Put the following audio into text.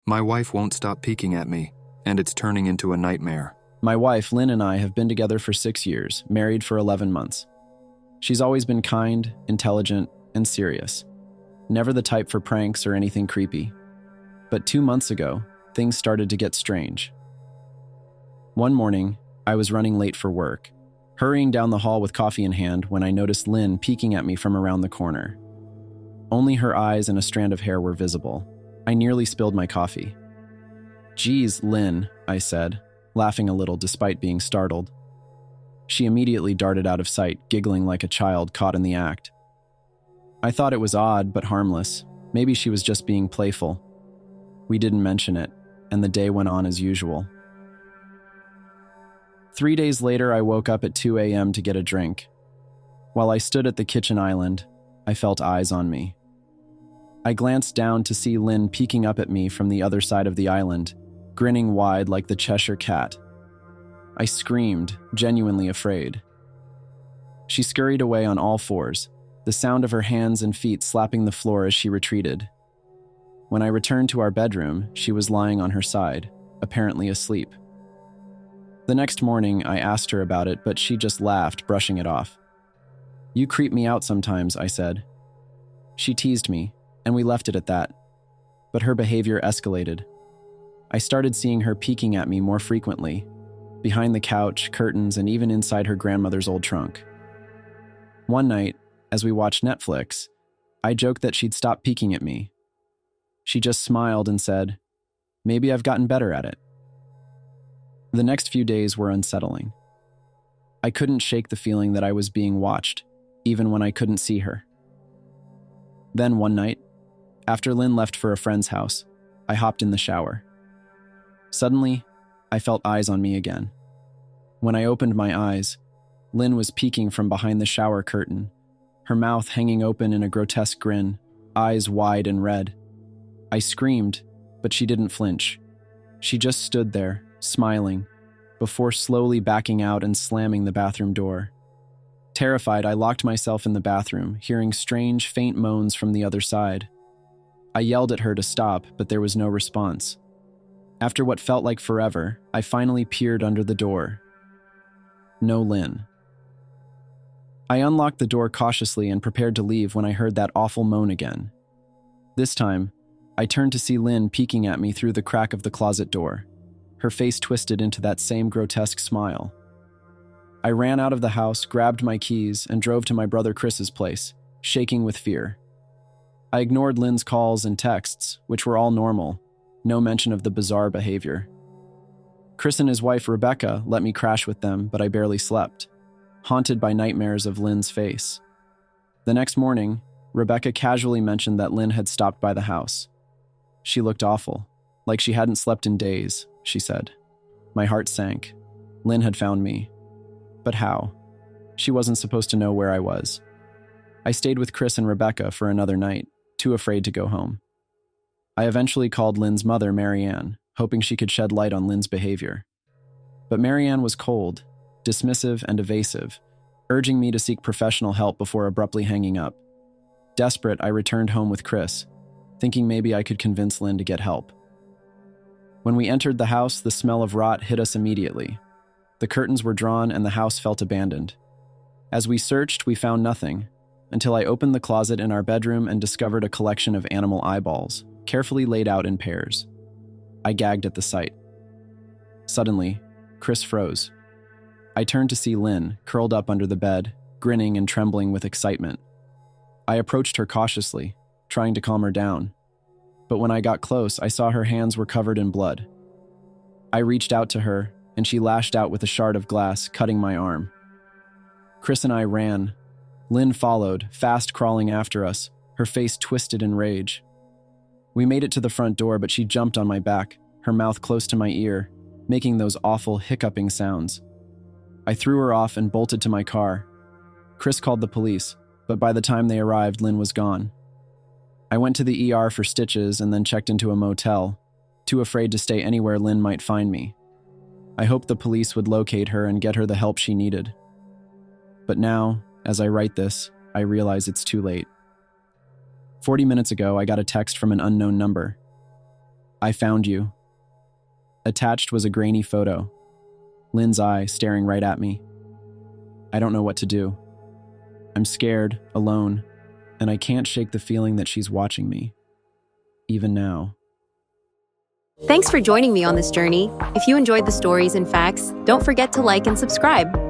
My wife won't stop peeking at me, and it's turning into a nightmare. My wife, Lynn, and I have been together for 6 years, married for 11 months. She's always been kind, intelligent, and serious. Never the type for pranks or anything creepy. But 2 months ago, things started to get strange. One morning, I was running late for work, hurrying down the hall with coffee in hand when I noticed Lynn peeking at me from around the corner. Only her eyes and a strand of hair were visible. I nearly spilled my coffee. "Geez, Lynn," I said, laughing a little despite being startled. She immediately darted out of sight, giggling like a child caught in the act. I thought it was odd but harmless. Maybe she was just being playful. We didn't mention it, and the day went on as usual. 3 days later, I woke up at 2 a.m. to get a drink. While I stood at the kitchen island, I felt eyes on me. I glanced down to see Lynn peeking up at me from the other side of the island, grinning wide like the Cheshire Cat. I screamed, genuinely afraid. She scurried away on all fours, the sound of her hands and feet slapping the floor as she retreated. When I returned to our bedroom, she was lying on her side, apparently asleep. The next morning, I asked her about it, but she just laughed, brushing it off. "You creep me out sometimes," I said. She teased me, and we left it at that. But her behavior escalated. I started seeing her peeking at me more frequently, behind the couch, curtains, and even inside her grandmother's old trunk. One night, as we watched Netflix, I joked that she'd stop peeking at me. She just smiled and said, "Maybe I've gotten better at it." The next few days were unsettling. I couldn't shake the feeling that I was being watched, even when I couldn't see her. Then one night, after Lynn left for a friend's house, I hopped in the shower. Suddenly, I felt eyes on me again. When I opened my eyes, Lynn was peeking from behind the shower curtain, her mouth hanging open in a grotesque grin, eyes wide and red. I screamed, but she didn't flinch. She just stood there, smiling, before slowly backing out and slamming the bathroom door. Terrified, I locked myself in the bathroom, hearing strange, faint moans from the other side. I yelled at her to stop, but there was no response. After what felt like forever, I finally peered under the door. No Lynn. I unlocked the door cautiously and prepared to leave when I heard that awful moan again. This time, I turned to see Lynn peeking at me through the crack of the closet door, her face twisted into that same grotesque smile. I ran out of the house, grabbed my keys, and drove to my brother Chris's place, shaking with fear. I ignored Lynn's calls and texts, which were all normal, no mention of the bizarre behavior. Chris and his wife Rebecca let me crash with them, but I barely slept, haunted by nightmares of Lynn's face. The next morning, Rebecca casually mentioned that Lynn had stopped by the house. She looked awful, like she hadn't slept in days, she said. My heart sank. Lynn had found me. But how? She wasn't supposed to know where I was. I stayed with Chris and Rebecca for another night, too afraid to go home. I eventually called Lynn's mother, Marianne, hoping she could shed light on Lynn's behavior. But Marianne was cold, dismissive, and evasive, urging me to seek professional help before abruptly hanging up. Desperate, I returned home with Chris, thinking maybe I could convince Lynn to get help. When we entered the house, the smell of rot hit us immediately. The curtains were drawn and the house felt abandoned. As we searched, we found nothing, until I opened the closet in our bedroom and discovered a collection of animal eyeballs, carefully laid out in pairs. I gagged at the sight. Suddenly, Chris froze. I turned to see Lynn, curled up under the bed, grinning and trembling with excitement. I approached her cautiously, trying to calm her down. But when I got close, I saw her hands were covered in blood. I reached out to her, and she lashed out with a shard of glass, cutting my arm. Chris and I ran. Lynn followed, fast crawling after us, her face twisted in rage. We made it to the front door, but she jumped on my back, her mouth close to my ear, making those awful hiccuping sounds. I threw her off and bolted to my car. Chris called the police, but by the time they arrived, Lynn was gone. I went to the ER for stitches and then checked into a motel, too afraid to stay anywhere Lynn might find me. I hoped the police would locate her and get her the help she needed. But now, as I write this, I realize it's too late. 40 minutes ago, I got a text from an unknown number. I found you. Attached was a grainy photo. Lynn's eye staring right at me. I don't know what to do. I'm scared, alone, and I can't shake the feeling that she's watching me. Even now. Thanks for joining me on this journey. If you enjoyed the stories and facts, don't forget to like and subscribe.